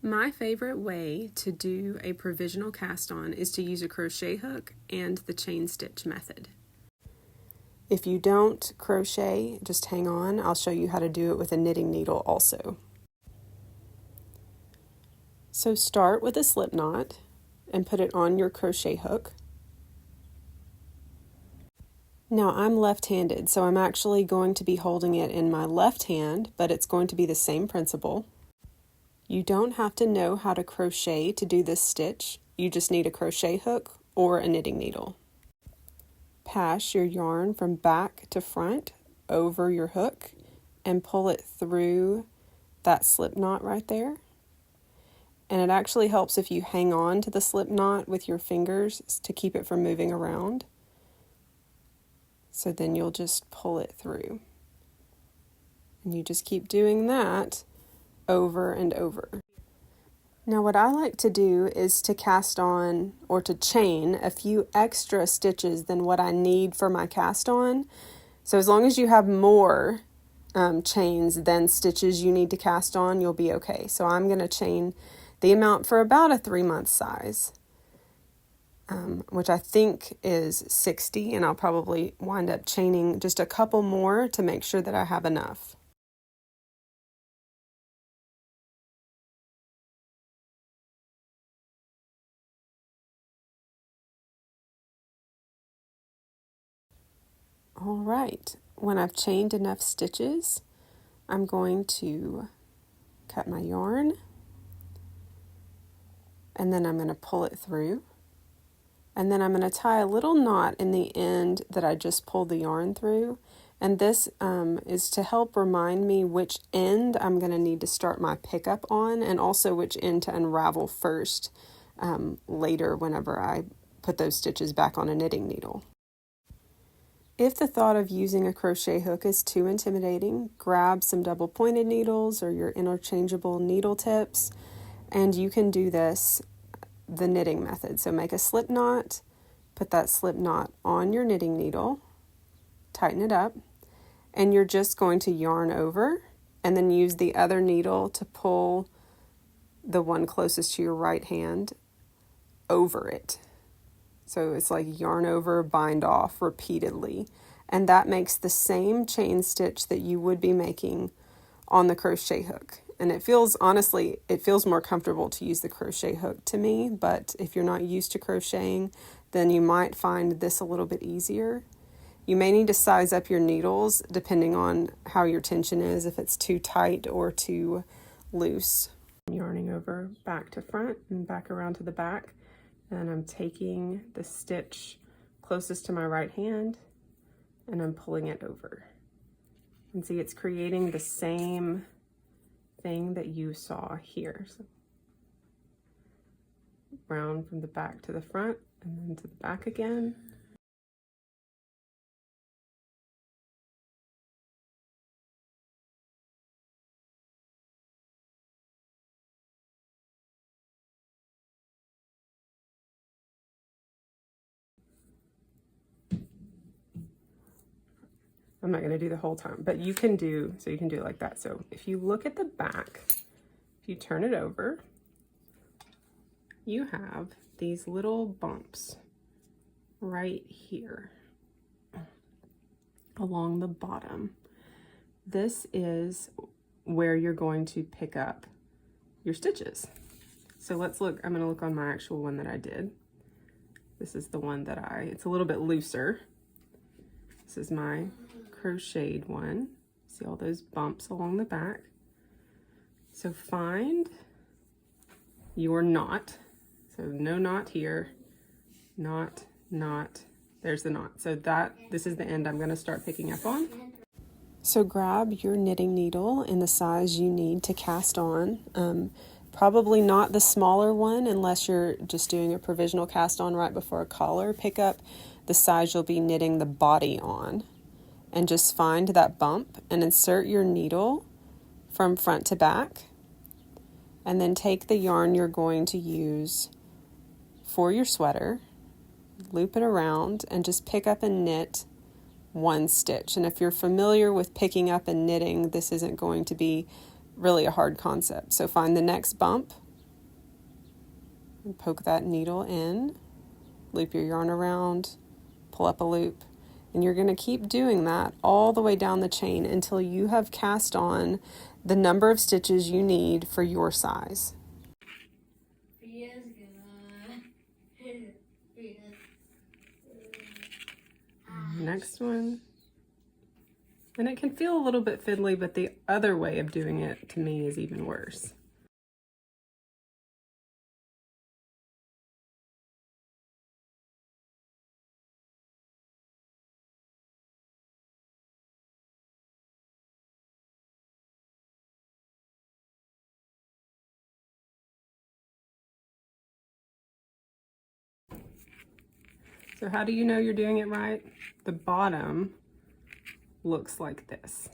My favorite way to do a provisional cast on is to use a crochet hook and the chain stitch method. If you don't crochet, just hang on. I'll show you how to do it with a knitting needle also. So start with a slip knot and put it on your crochet hook. Now I'm left-handed, so I'm actually going to be holding it in my left hand, but it's going to be the same principle. You don't have to know how to crochet to do this stitch. You just need a crochet hook or a knitting needle. Pass your yarn from back to front over your hook and pull it through that slip knot right there. And it actually helps if you hang on to the slip knot with your fingers to keep it from moving around. So then you'll just pull it through. And you just keep doing that over and over. Now what I like to do is to cast on or to chain a few extra stitches than what I need for my cast on. So as long as you have more chains than stitches you need to cast on, you'll be okay. So I'm going to chain the amount for about a 3-month size, which I think is 60, and I'll probably wind up chaining just a couple more to make sure that I have enough. All right, when I've chained enough stitches, I'm going to cut my yarn, and then I'm going to pull it through, and then I'm going to tie a little knot in the end that I just pulled the yarn through, and this is to help remind me which end I'm going to need to start my pickup on, and also which end to unravel first later whenever I put those stitches back on a knitting needle. If the thought of using a crochet hook is too intimidating, grab some double pointed needles or your interchangeable needle tips, and you can do this the knitting method. So make a slip knot, put that slip knot on your knitting needle, tighten it up, and you're just going to yarn over and then use the other needle to pull the one closest to your right hand over it. So it's like yarn over, bind off repeatedly. And that makes the same chain stitch that you would be making on the crochet hook. And it feels, honestly, it feels more comfortable to use the crochet hook to me, but if you're not used to crocheting, then you might find this a little bit easier. You may need to size up your needles depending on how your tension is, if it's too tight or too loose. I'm yarning over back to front and back around to the back. And I'm taking the stitch closest to my right hand and I'm pulling it over. And see, it's creating the same thing that you saw here. So round from the back to the front and then to the back again. I'm not going to do the whole time, but you can do it like that. So if you look at the back, if you turn it over, you have these little bumps right here along the bottom. This is where you're going to pick up your stitches. So let's look, I'm going to look on my actual one that I did. This is the one that it's a little bit looser. This is my crocheted one. See all those bumps along the back. So find your knot. So no knot here, knot, knot, there's the knot. So this is the end I'm going to start picking up on. So grab your knitting needle in the size you need to cast on. Probably not the smaller one unless you're just doing a provisional cast on right before a collar. Pick up the size you'll be knitting the body on. And just find that bump and insert your needle from front to back. And then take the yarn you're going to use for your sweater, loop it around, and just pick up and knit one stitch. And if you're familiar with picking up and knitting, this isn't going to be really a hard concept. So find the next bump Poke that needle in, loop your yarn around, pull up a loop, and you're going to keep doing that all the way down the chain until you have cast on the number of stitches you need for your size. Next one. And it can feel a little bit fiddly, but the other way of doing it to me is even worse. So how do you know you're doing it right? The bottom looks like this.